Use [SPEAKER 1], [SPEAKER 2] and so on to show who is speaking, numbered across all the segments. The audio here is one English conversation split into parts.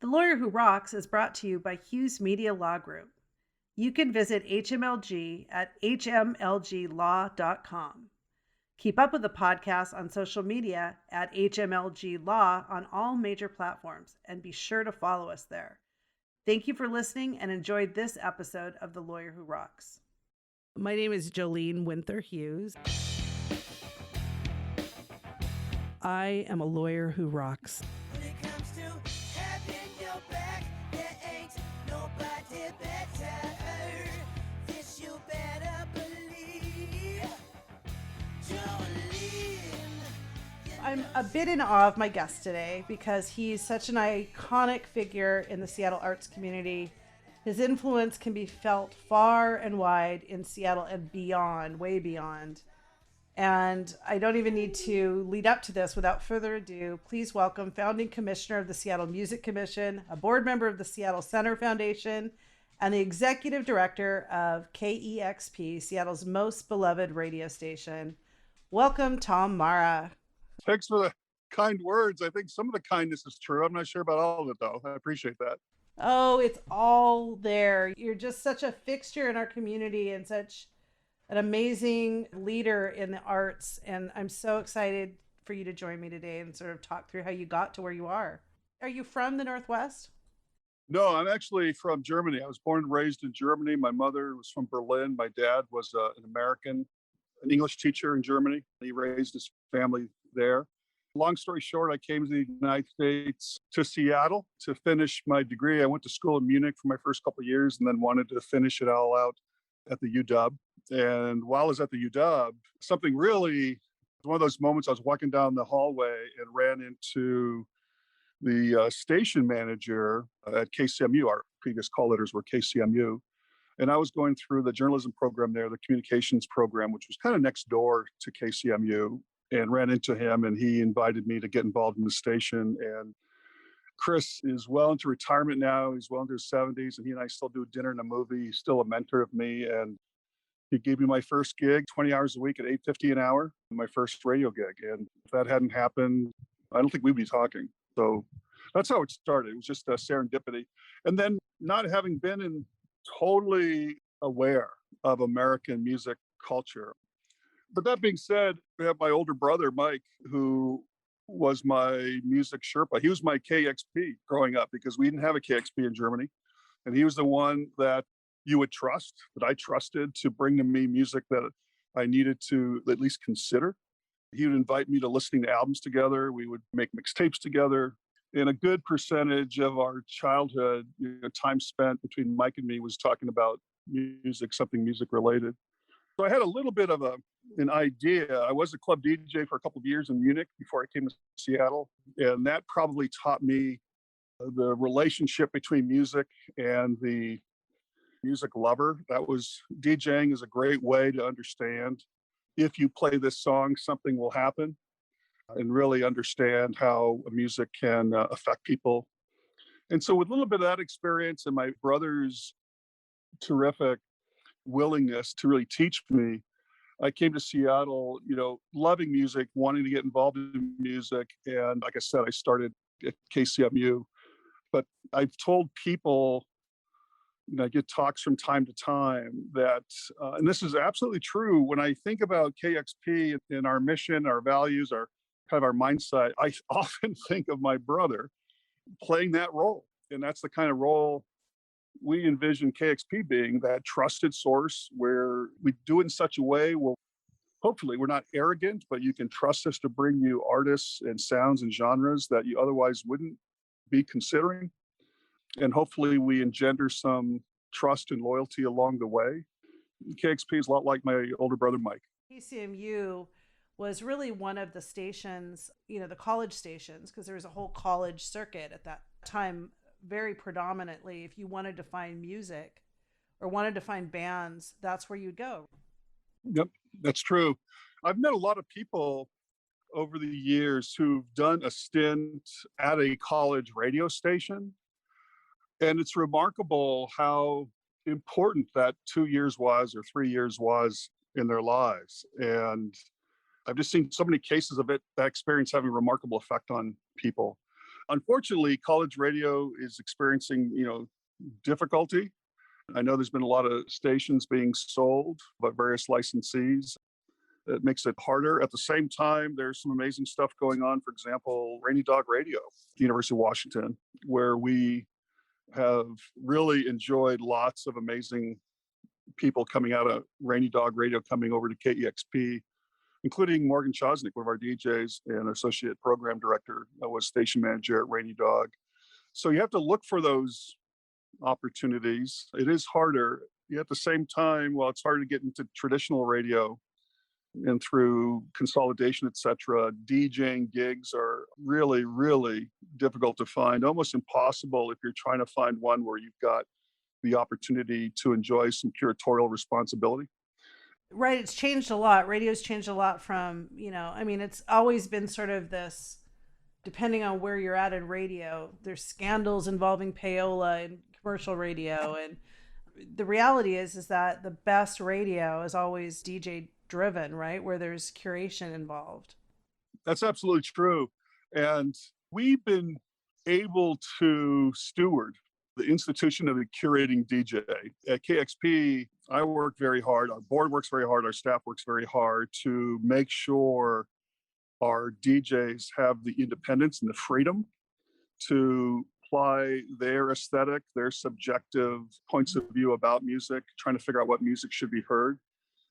[SPEAKER 1] The Lawyer Who Rocks is brought to you by Hughes Media Law Group. You can visit HMLG at hmlglaw.com. Keep up with the podcast on social media at HMLG Law on all major platforms, and be sure to follow us there. Thank you for listening and enjoyed this episode of The Lawyer Who Rocks. My name is Jolene Winther Hughes. I am a lawyer who rocks.
[SPEAKER 2] When it comes to having your back, there ain't nobody better. This you better believe. Jolene.
[SPEAKER 1] I'm a bit in awe of my guest today because he's such an iconic figure in the Seattle arts community. His influence can be felt far and wide in Seattle and beyond, way beyond. And I don't even need to lead up to this. Without further ado, please welcome founding commissioner of the Seattle Music Commission, a board member of the Seattle Center Foundation, and the executive director of KEXP, Seattle's most beloved radio station. Welcome, Tom Mara.
[SPEAKER 3] Thanks for the kind words. I think some of the kindness is true. I'm not sure about all of it, though. I appreciate that.
[SPEAKER 1] Oh, it's all there. You're just such a fixture in our community and such an amazing leader in the arts. And I'm so excited for you to join me today and sort of talk through how you got to where you are. Are you from the Northwest?
[SPEAKER 3] No, I'm actually from Germany. I was born and raised in Germany. My mother was from Berlin. My dad was an English teacher in Germany. He raised his family there. Long story short, I came to the United States, to Seattle, to finish my degree. I went to school in Munich for my first couple of years and then wanted to finish it all out at the UW. And while I was at the UW, one of those moments I was walking down the hallway and ran into the station manager at KCMU. Our previous call letters were KCMU. And I was going through the journalism program there, the communications program, which was kind of next door to KCMU, and ran into him, and he invited me to get involved in the station. And Chris is well into retirement now. He's well into his 70s, and he and I still do dinner and a movie. He's still a mentor of me. And he gave me my first gig, 20 hours a week at $8.50 an hour, my first radio gig. And if that hadn't happened, I don't think we'd be talking. So that's how it started. It was just a serendipity. And then not having been totally aware of American music culture. But that being said, we have my older brother, Mike, who was my music Sherpa. He was my KEXP growing up because we didn't have a KEXP in Germany. And he was the one that you would trust, that I trusted to bring to me music that I needed to at least consider. He would invite me to listening to albums together. We would make mixtapes together. And a good percentage of our childhood, time spent between Mike and me was talking about music, something music related. So I had a little bit of an idea. I was a club DJ for a couple of years in Munich before I came to Seattle. And that probably taught me the relationship between music and the music lover. DJing is a great way to understand if you play this song, something will happen, and really understand how music can affect people. And so with a little bit of that experience and my brother's terrific willingness to really teach me, I came to Seattle, loving music, wanting to get involved in music. And like I said, I started at KCMU. But I've told people, I get talks from time to time that, and this is absolutely true, when I think about KEXP and our mission, our values, our kind of our mindset, I often think of my brother playing that role. And that's the kind of role we envision KEXP being, that trusted source where we do it in such a way where hopefully we're not arrogant, but you can trust us to bring you artists and sounds and genres that you otherwise wouldn't be considering. And hopefully we engender some trust and loyalty along the way. KEXP is a lot like my older brother, Mike.
[SPEAKER 1] KCMU was really one of the stations, the college stations, because there was a whole college circuit at that time, very predominantly. If you wanted to find music or wanted to find bands, that's where you'd go.
[SPEAKER 3] Yep, that's true. I've met a lot of people over the years who've done a stint at a college radio station. And it's remarkable how important that 2 years was or 3 years was in their lives. And I've just seen so many cases of that experience having a remarkable effect on people. Unfortunately, college radio is experiencing, difficulty. I know there's been a lot of stations being sold by various licensees. It makes it harder. At the same time, there's some amazing stuff going on. For example, Rainy Dog Radio, at the University of Washington, where we have really enjoyed lots of amazing people coming out of Rainy Dog Radio coming over to KEXP, including Morgan Chosnick, one of our DJs and associate program director, was station manager at Rainy Dog. So you have to look for those opportunities. It is harder. Yet at the same time, while it's hard to get into traditional radio and through consolidation, et cetera, DJing gigs are really, really difficult to find, almost impossible if you're trying to find one where you've got the opportunity to enjoy some curatorial responsibility.
[SPEAKER 1] Right. It's changed a lot. Radio's changed a lot from, it's always been sort of this, depending on where you're at in radio, there's scandals involving payola and commercial radio. And the reality is that the best radio is always DJ driven, right? Where there's curation involved.
[SPEAKER 3] That's absolutely true. And we've been able to steward the institution of the curating DJ. At KEXP, I work very hard, our board works very hard, our staff works very hard to make sure our DJs have the independence and the freedom to apply their aesthetic, their subjective points of view about music, trying to figure out what music should be heard.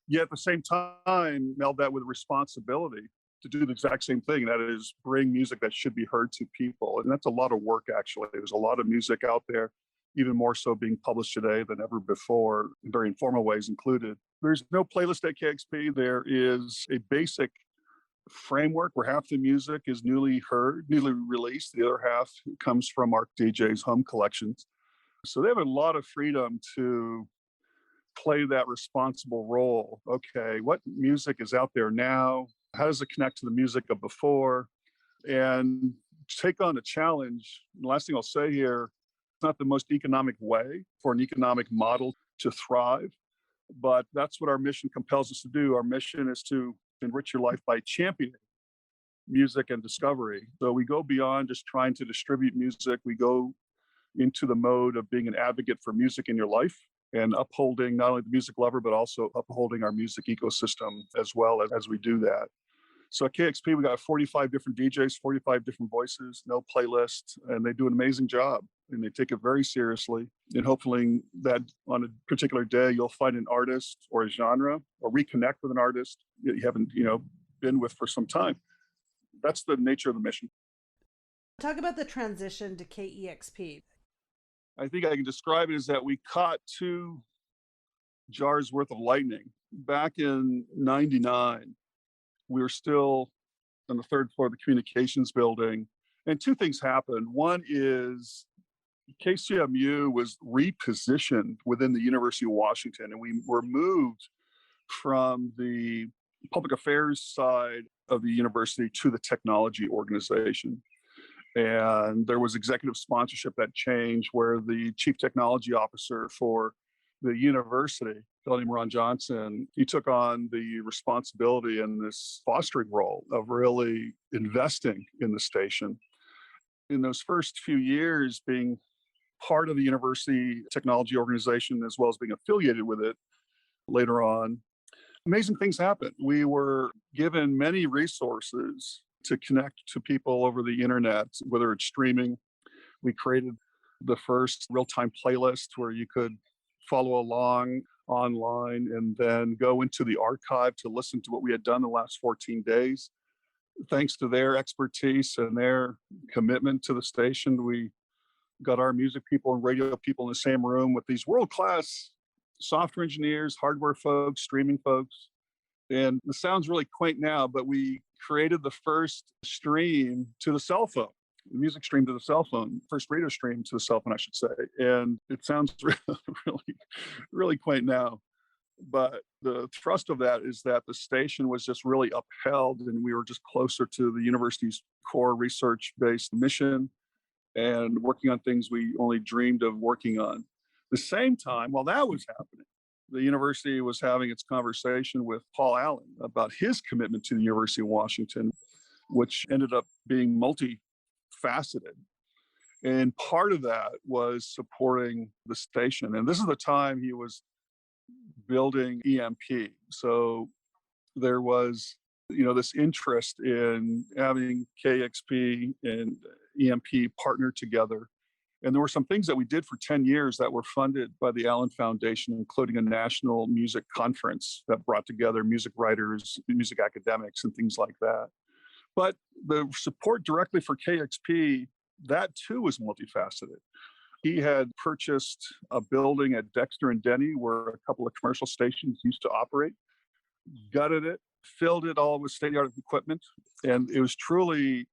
[SPEAKER 3] Yet at the same time, meld that with responsibility to do the exact same thing, and that is bring music that should be heard to people. And that's a lot of work, actually. There's a lot of music out there, even more so being published today than ever before, in very informal ways included. There's no playlist at KEXP. There is a basic framework where half the music is newly released. The other half comes from our DJ's home collections. So they have a lot of freedom to play that responsible role. Okay, what music is out there now? How does it connect to the music of before? And take on a challenge. The last thing I'll say here, it's not the most economic way for an economic model to thrive, but that's what our mission compels us to do. Our mission is to enrich your life by championing music and discovery. So we go beyond just trying to distribute music. We go into the mode of being an advocate for music in your life and upholding not only the music lover, but also upholding our music ecosystem as well as we do that. So at KEXP, we got 45 different DJs, 45 different voices, no playlist, and they do an amazing job. And they take it very seriously. And hopefully that on a particular day, you'll find an artist or a genre or reconnect with an artist that you haven't, been with for some time. That's the nature of the mission.
[SPEAKER 1] Talk about the transition to KEXP.
[SPEAKER 3] I think I can describe it as that we caught 2 jars worth of lightning. Back in 99, we were still on the 3rd floor of the communications building. And 2 things happened. One is KCMU was repositioned within the University of Washington, and we were moved from the public affairs side of the university to the technology organization. And there was executive sponsorship that changed where the chief technology officer for the university, a fellow named Ron Johnson, he took on the responsibility and this fostering role of really investing in the station. In those first few years, being part of the university technology organization, as well as being affiliated with it later on, amazing things happened. We were given many resources to connect to people over the internet, whether it's streaming. We created the first real-time playlist where you could follow along online and then go into the archive to listen to what we had done the last 14 days. Thanks to their expertise and their commitment to the station, we got our music people and radio people in the same room with these world-class software engineers, hardware folks, streaming folks. And it sounds really quaint now, but we created the first stream to the cell phone, the music stream to the cell phone, first radio stream to the cell phone, I should say. And it sounds really, really quaint now. But the thrust of that is that the station was just really upheld and we were just closer to the university's core research-based mission and working on things we only dreamed of working on. The same time, while that was happening, the university was having its conversation with Paul Allen about his commitment to the University of Washington, which ended up being multifaceted multifaceted. And part of that was supporting the station. And this is the time he was building EMP. So there was, this interest in having KEXP and EMP partner together. And there were some things that we did for 10 years that were funded by the Allen Foundation, including a national music conference that brought together music writers, music academics, and things like that. But the support directly for KEXP, that too was multifaceted. He had purchased a building at Dexter and Denny where a couple of commercial stations used to operate, gutted it, filled it all with state-of-the-art equipment. And it was truly,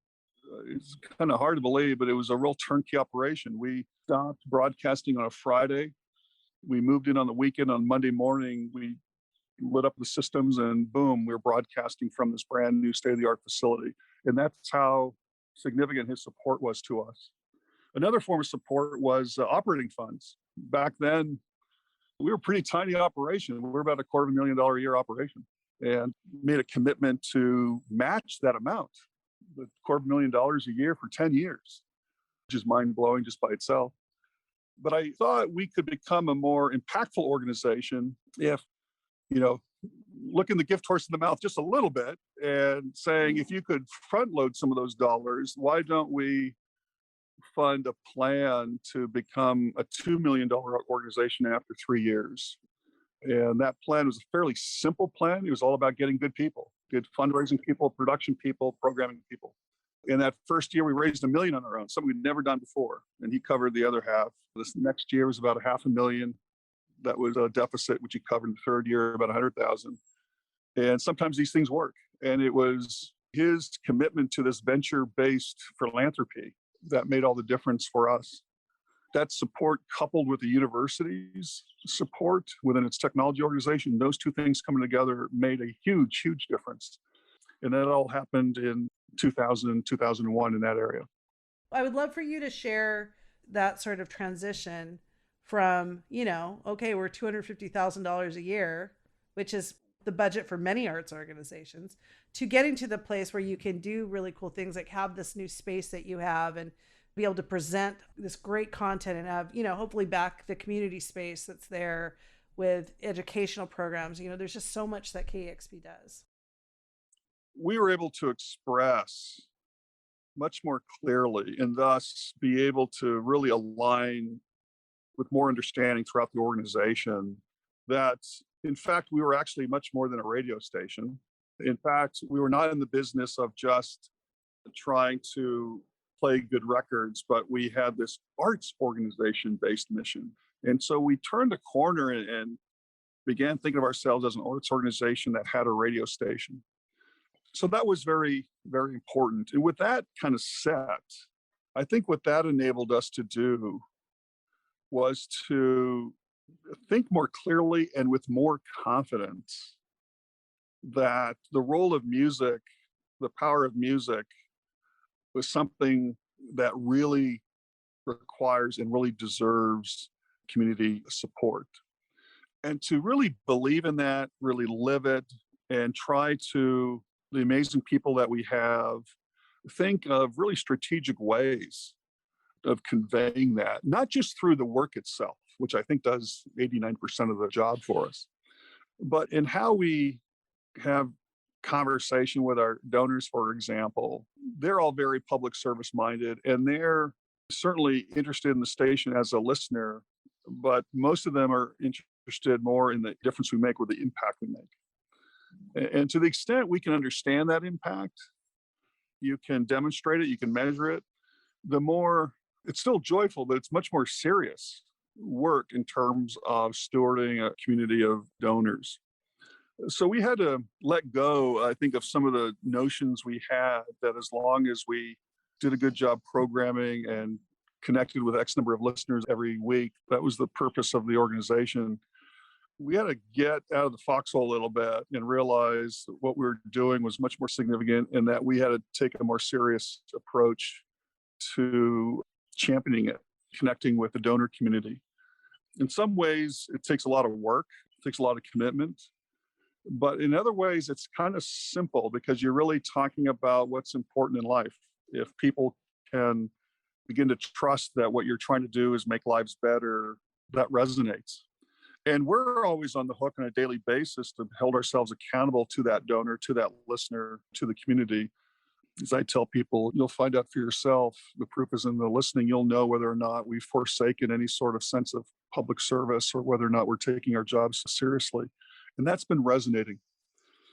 [SPEAKER 3] it's kind of hard to believe, but it was a real turnkey operation. We stopped broadcasting on a Friday. We moved in on the weekend. On Monday morning, we lit up the systems and boom, we were broadcasting from this brand new state-of-the-art facility. And that's how significant his support was to us. Another form of support was operating funds. Back then, we were a pretty tiny operation. We were about $250,000 a year operation, and made a commitment to match that amount, the $250,000 a year for 10 years, which is mind-blowing just by itself. But I thought we could become a more impactful organization if, looking the gift horse in the mouth just a little bit and saying, if you could front load some of those dollars, why don't we fund a plan to become a $2 million organization after 3 years? And that plan was a fairly simple plan. It was all about getting good people, good fundraising people, production people, programming people. In that first year, we raised $1 million on our own, something we'd never done before. And he covered the other half. This next year was about $500,000. That was a deficit, which he covered in the third year, about 100,000. And sometimes these things work. And it was his commitment to this venture-based philanthropy that made all the difference for us. That support, coupled with the university's support within its technology organization, those two things coming together made a huge, huge difference. And that all happened in 2000, 2001 in that area.
[SPEAKER 1] I would love for you to share that sort of transition from, okay, we're $250,000 a year, which is the budget for many arts organizations, to getting to the place where you can do really cool things, like have this new space that you have and be able to present this great content and have, hopefully back the community space that's there with educational programs. There's just so much that KEXP does.
[SPEAKER 3] We were able to express much more clearly and thus be able to really align with more understanding throughout the organization that, in fact, we were actually much more than a radio station. In fact, we were not in the business of just trying to play good records, but we had this arts organization-based mission. And so we turned a corner and began thinking of ourselves as an arts organization that had a radio station. So that was very, very important. And with that kind of set, I think what that enabled us to do was to think more clearly and with more confidence that the role of music, the power of music, was something that really requires and really deserves community support. And to really believe in that, really live it, and try to, the amazing people that we have, think of really strategic ways of conveying that, not just through the work itself, which I think does 89% of the job for us, but in how we have conversation with our donors, for example. They're all very public service minded, and they're certainly interested in the station as a listener, but most of them are interested more in the difference we make with the impact we make. And to the extent we can understand that impact, you can demonstrate it, you can measure it, the more it's still joyful, but it's much more serious work in terms of stewarding a community of donors. So we had to let go, I think, of some of the notions we had that as long as we did a good job programming and connected with X number of listeners every week, that was the purpose of the organization. We had to get out of the foxhole a little bit and realize that what we were doing was much more significant and that we had to take a more serious approach to championing it, connecting with the donor community. In some ways, it takes a lot of work, it takes a lot of commitment. But in other ways, it's kind of simple because you're really talking about what's important in life. If people can begin to trust that what you're trying to do is make lives better, that resonates. And we're always on the hook on a daily basis to hold ourselves accountable to that donor, to that listener, to the community. As I tell people, you'll find out for yourself. The proof is in the listening. You'll know whether or not we've forsaken any sort of sense of public service or whether or not we're taking our jobs seriously. And that's been resonating.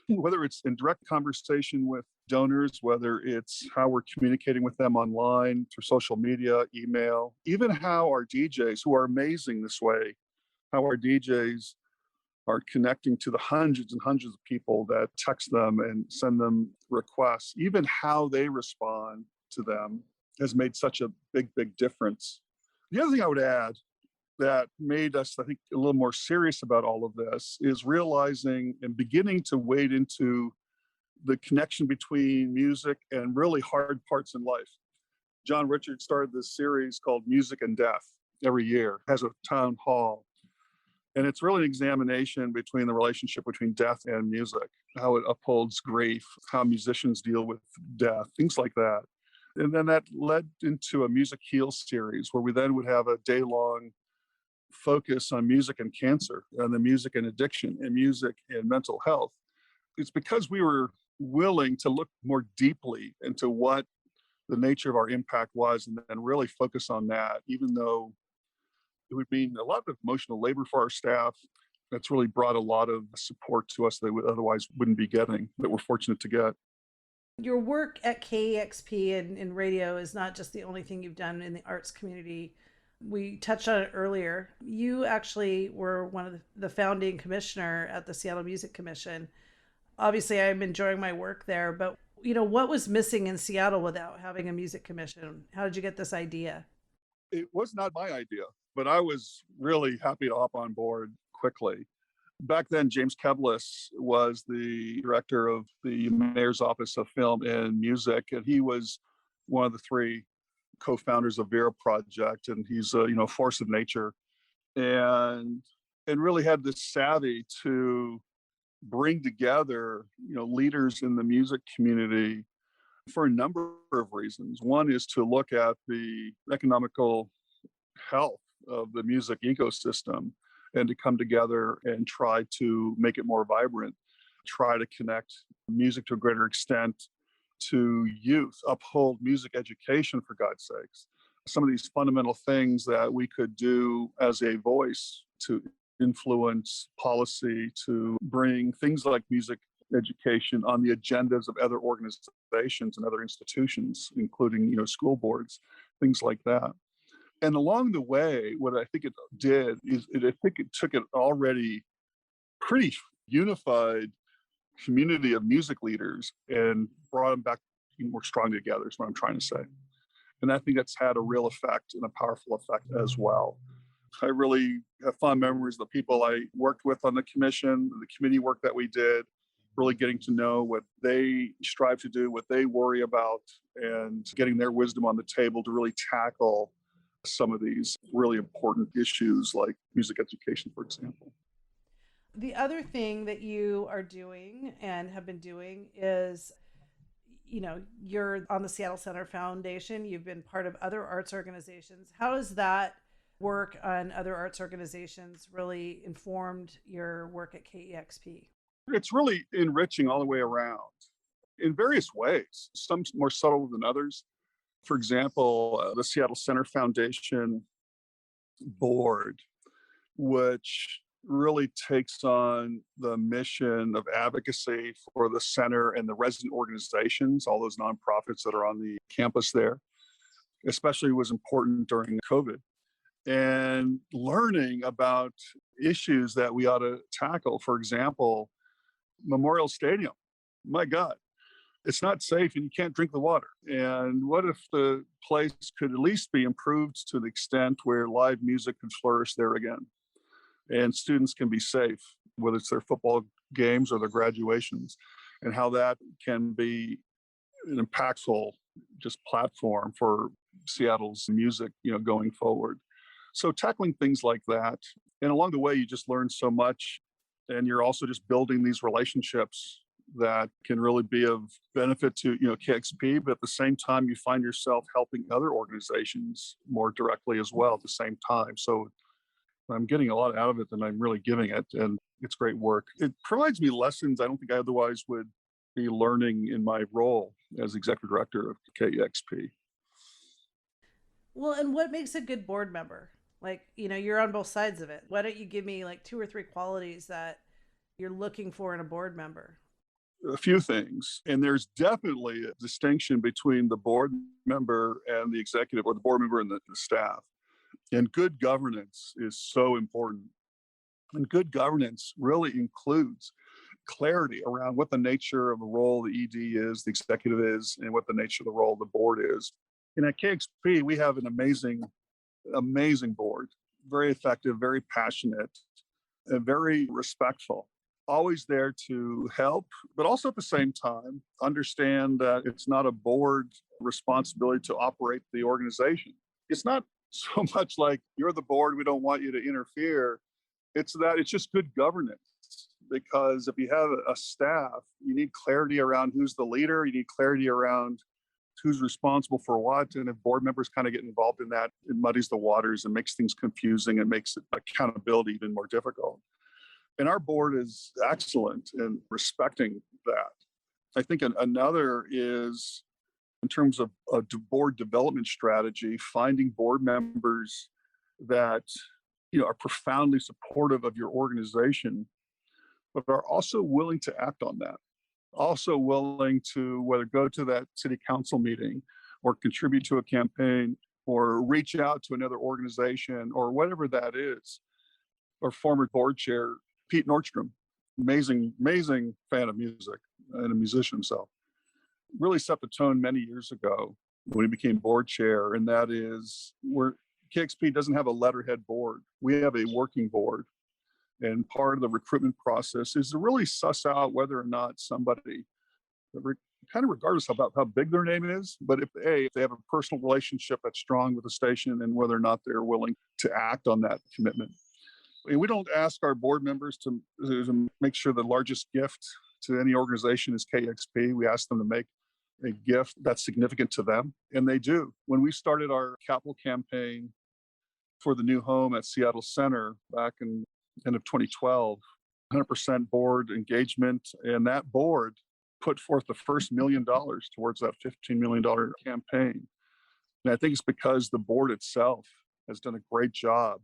[SPEAKER 3] Whether it's in direct conversation with donors, whether it's how we're communicating with them online through social media, email, even how our DJs, who are amazing this way, how our DJs are connecting to the hundreds and hundreds of people that text them and send them requests, even how they respond to them has made such a big, big difference. The other thing I would add that made us, I think, a little more serious about all of this is realizing and beginning to wade into the connection between music and really hard parts in life. John Richards started this series called Music and Death every year, has a town hall. And it's really an examination between the relationship between death and music, how it upholds grief, how musicians deal with death, things like that. And then that led into a Music Heals series where we then would have a day-long focus on music and cancer, and the music and addiction, and music and mental health. It's because we were willing to look more deeply into what the nature of our impact was and really focus on that, even though it would mean a lot of emotional labor for our staff. That's really brought a lot of support to us that we otherwise wouldn't be getting, that we're fortunate to get.
[SPEAKER 1] Your work at KEXP and in radio is not just the only thing you've done in the arts community. We touched on it earlier. You actually were one of the founding commissioner at the Seattle Music Commission. Obviously, I'm enjoying my work there, but what was missing in Seattle without having a music commission? How did you get this idea?
[SPEAKER 3] It was not my idea, but I was really happy to hop on board quickly. Back then, James Kevlis was the director of the Mayor's Office of Film and Music, and he was one of the three co-founders of Vera Project, and he's a force of nature, and really had this savvy to bring together leaders in the music community for a number of reasons. One is to look at the economical health of the music ecosystem and to come together and try to make it more vibrant, try to connect music to a greater extent to youth, uphold music education, for God's sakes. Some of these fundamental things that we could do as a voice to influence policy, to bring things like music education on the agendas of other organizations and other institutions, including school boards, things like that. And along the way, what I think it did is I think it took an already pretty unified community of music leaders and brought them back more strongly together, is what I'm trying to say. And I think that's had a real effect and a powerful effect as well. I really have fond memories of the people I worked with on the commission, the committee work that we did, really getting to know what they strive to do, what they worry about, and getting their wisdom on the table to really tackle some of these really important issues like music education, for example.
[SPEAKER 1] The other thing that you are doing and have been doing is, you're on the Seattle Center Foundation. You've been part of other arts organizations. How has that work on other arts organizations really informed your work at KEXP?
[SPEAKER 3] It's really enriching all the way around in various ways, some more subtle than others. For example, the Seattle Center Foundation board, which really takes on the mission of advocacy for the center and the resident organizations, all those nonprofits that are on the campus there, especially was important during COVID. And learning about issues that we ought to tackle. For example, Memorial Stadium. My God, it's not safe and you can't drink the water. And what if the place could at least be improved to the extent where live music could flourish there again? And students can be safe, whether it's their football games or their graduations, and how that can be an impactful just platform for Seattle's music, going forward. So tackling things like that. And along the way, you just learn so much. And you're also just building these relationships that can really be of benefit to KXP, but at the same time you find yourself helping other organizations more directly as well at the same time. So I'm getting a lot out of it than I'm really giving it, and it's great work. It provides me lessons I don't think I otherwise would be learning in my role as executive director of KEXP.
[SPEAKER 1] Well, and what makes a good board member? Like, you're on both sides of it. Why don't you give me like two or three qualities that you're looking for in a board member?
[SPEAKER 3] A few things, and there's definitely a distinction between the board member and the executive, or the board member and the staff. And good governance is so important. And good governance really includes clarity around what the nature of the role the ED is, the executive is, and what the nature of the role of the board is. And at KXP, we have an amazing board, very effective, very passionate, and very respectful. Always there to help, but also at the same time, understand that it's not a board responsibility to operate the organization. It's not so much like you're the board, we don't want you to interfere. It's that it's just good governance. Because if you have a staff, you need clarity around who's the leader, you need clarity around who's responsible for what. And if board members kind of get involved in that, it muddies the waters and makes things confusing and makes accountability even more difficult. And our board is excellent in respecting that. I think another is in terms of a board development strategy, finding board members that are profoundly supportive of your organization, but are also willing to act on that. Also willing to whether go to that city council meeting or contribute to a campaign or reach out to another organization or whatever that is. Our former board chair, Pete Nordstrom, amazing fan of music and a musician himself, really set the tone many years ago when he became board chair. And that is where KXP doesn't have a letterhead board. We have a working board. And part of the recruitment process is to really suss out whether or not somebody, kind of regardless about how big their name is, but if they have a personal relationship that's strong with the station and whether or not they're willing to act on that commitment. And we don't ask our board members to make sure the largest gift to any organization is KXP. We ask them to make a gift that's significant to them, and they do. When we started our capital campaign for the new home at Seattle Center back in end of 2012, 100% board engagement, and that board put forth the first $1 million towards that $15 million campaign. And I think it's because the board itself has done a great job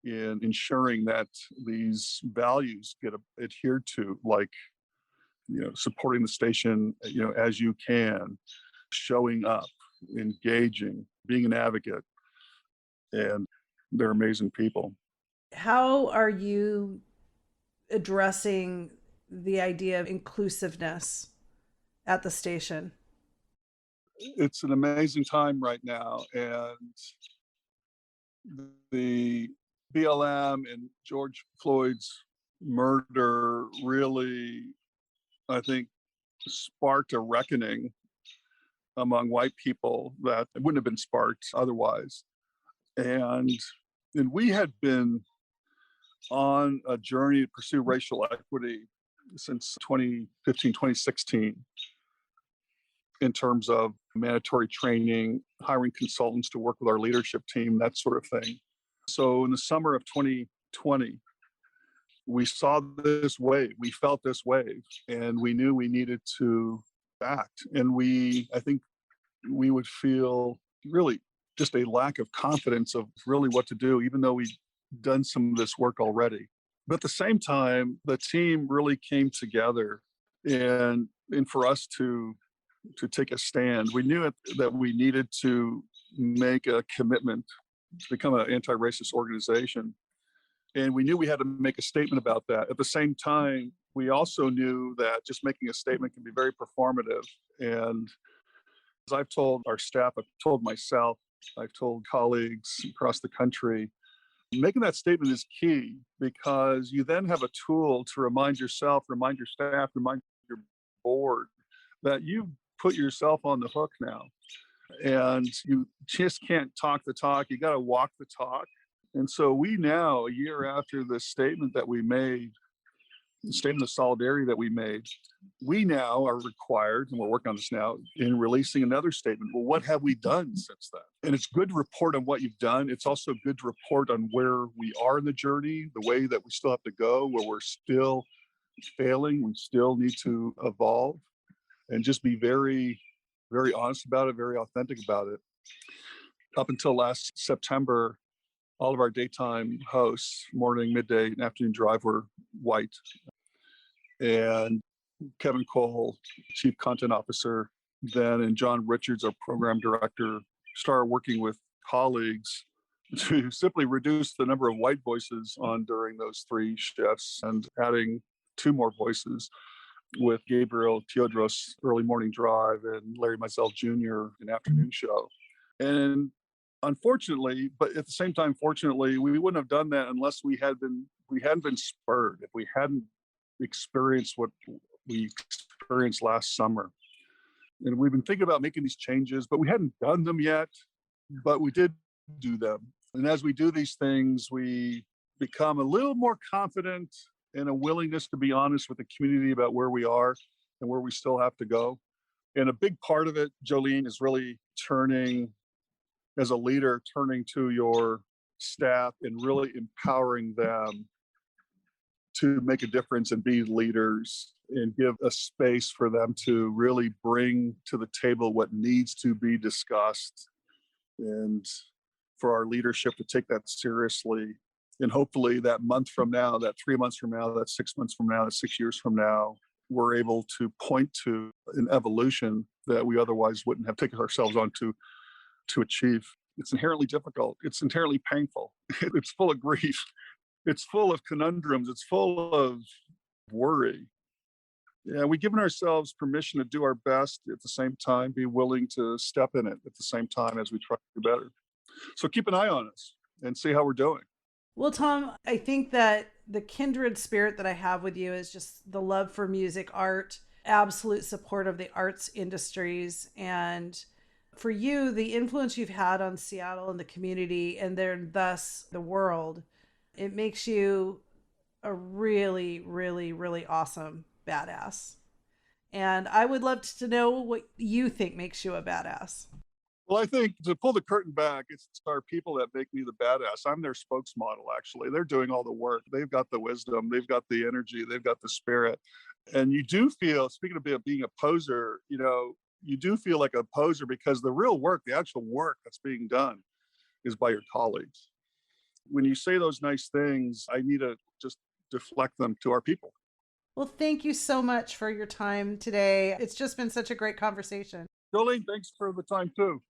[SPEAKER 3] in ensuring that these values get adhered to, like supporting the station as you can, showing up, engaging, being an advocate, and they're amazing people.
[SPEAKER 1] How are you addressing the idea of inclusiveness at the station?
[SPEAKER 3] It's an amazing time right now, and the BLM and George Floyd's murder really, I think, sparked a reckoning among white people that wouldn't have been sparked otherwise. And we had been on a journey to pursue racial equity since 2015, 2016, in terms of mandatory training, hiring consultants to work with our leadership team, that sort of thing. So in the summer of 2020, we saw this wave, we felt this wave, and we knew we needed to act. And I think we would feel really just a lack of confidence of really what to do, even though we'd done some of this work already. But at the same time, the team really came together and for us to take a stand. We knew that we needed to make a commitment to become an anti-racist organization. And we knew we had to make a statement about that. At the same time, we also knew that just making a statement can be very performative. And as I've told our staff, I've told myself, I've told colleagues across the country, making that statement is key, because you then have a tool to remind yourself, remind your staff, remind your board that you put yourself on the hook now. And you just can't talk the talk, you got to walk the talk. And so we now, a year after the statement that we made, statement of solidarity that we made, we now are required, and we're working on this now, in releasing another statement. Well, what have we done since then? And it's good to report on what you've done. It's also good to report on where we are in the journey, the way that we still have to go, where we're still failing, we still need to evolve, and just be very, very honest about it, very authentic about it. Up until last September, all of our daytime hosts, morning, midday, and afternoon drive, were white. And Kevin Cole, Chief Content Officer then, and John Richards, our Program Director, started working with colleagues to simply reduce the number of white voices on during those 3 shifts and adding 2 more voices with Gabriel Teodros Early Morning Drive and Larry Mizell Jr. an afternoon show. And unfortunately, but at the same time, fortunately, we wouldn't have done that unless we hadn't been spurred, if we hadn't experienced what we experienced last summer. And we've been thinking about making these changes, but we hadn't done them yet, but we did do them. And as we do these things, we become a little more confident and a willingness to be honest with the community about where we are and where we still have to go. And a big part of it, Jolene, is really turning, as a leader, turning to your staff and really empowering them to make a difference and be leaders, and give a space for them to really bring to the table what needs to be discussed, and for our leadership to take that seriously. And hopefully that month from now, that 3 months from now, that 6 months from now, that 6 years from now, we're able to point to an evolution that we otherwise wouldn't have taken ourselves on to achieve. It's inherently difficult. It's inherently painful. It's full of grief. It's full of conundrums. It's full of worry. Yeah, we've given ourselves permission to do our best, at the same time be willing to step in it at the same time as we try to do better. So keep an eye on us and see how we're doing.
[SPEAKER 1] Well, Tom, I think that the kindred spirit that I have with you is just the love for music, art, absolute support of the arts industries. And for you, the influence you've had on Seattle and the community, and then thus the world, it makes you a really, really, really awesome badass. And I would love to know what you think makes you a badass.
[SPEAKER 3] Well, I think, to pull the curtain back, it's our people that make me the badass. I'm their spokesmodel, actually. They're doing all the work. They've got the wisdom, they've got the energy, they've got the spirit. And you do feel, speaking of being a poser, you do feel like a poser, because the real work, the actual work that's being done, is by your colleagues. When you say those nice things, I need to just deflect them to our people.
[SPEAKER 1] Well, thank you so much for your time today. It's just been such a great conversation.
[SPEAKER 3] Jolene, thanks for the time too.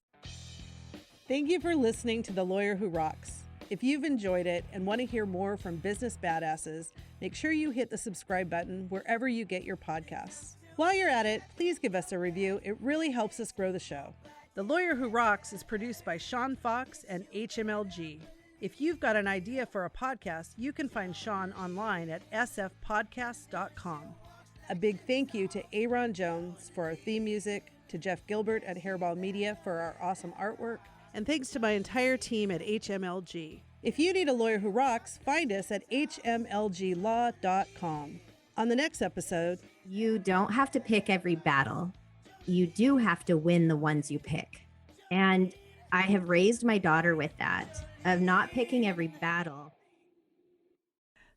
[SPEAKER 1] Thank you for listening to The Lawyer Who Rocks. If you've enjoyed it and want to hear more from business badasses, make sure you hit the subscribe button wherever you get your podcasts. While you're at it, please give us a review. It really helps us grow the show. The Lawyer Who Rocks is produced by Sean Fox and HMLG. If you've got an idea for a podcast, you can find Sean online at sfpodcast.com. A big thank you to Aaron Jones for our theme music, to Jeff Gilbert at Hairball Media for our awesome artwork, and thanks to my entire team at HMLG. If you need a lawyer who rocks, find us at hmlglaw.com. On the next episode,
[SPEAKER 4] you don't have to pick every battle. You do have to win the ones you pick. And I have raised my daughter with that, of not picking every battle.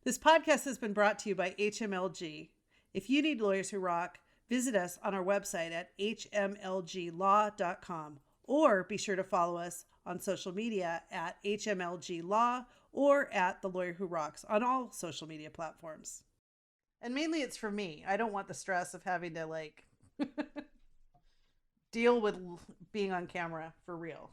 [SPEAKER 1] This podcast has been brought to you by HMLG. If you need lawyers who rock, visit us on our website at hmlglaw.com, or be sure to follow us on social media at hmlglaw or at The Lawyer Who Rocks on all social media platforms. And mainly it's for me. I don't want the stress of having to deal with being on camera for real.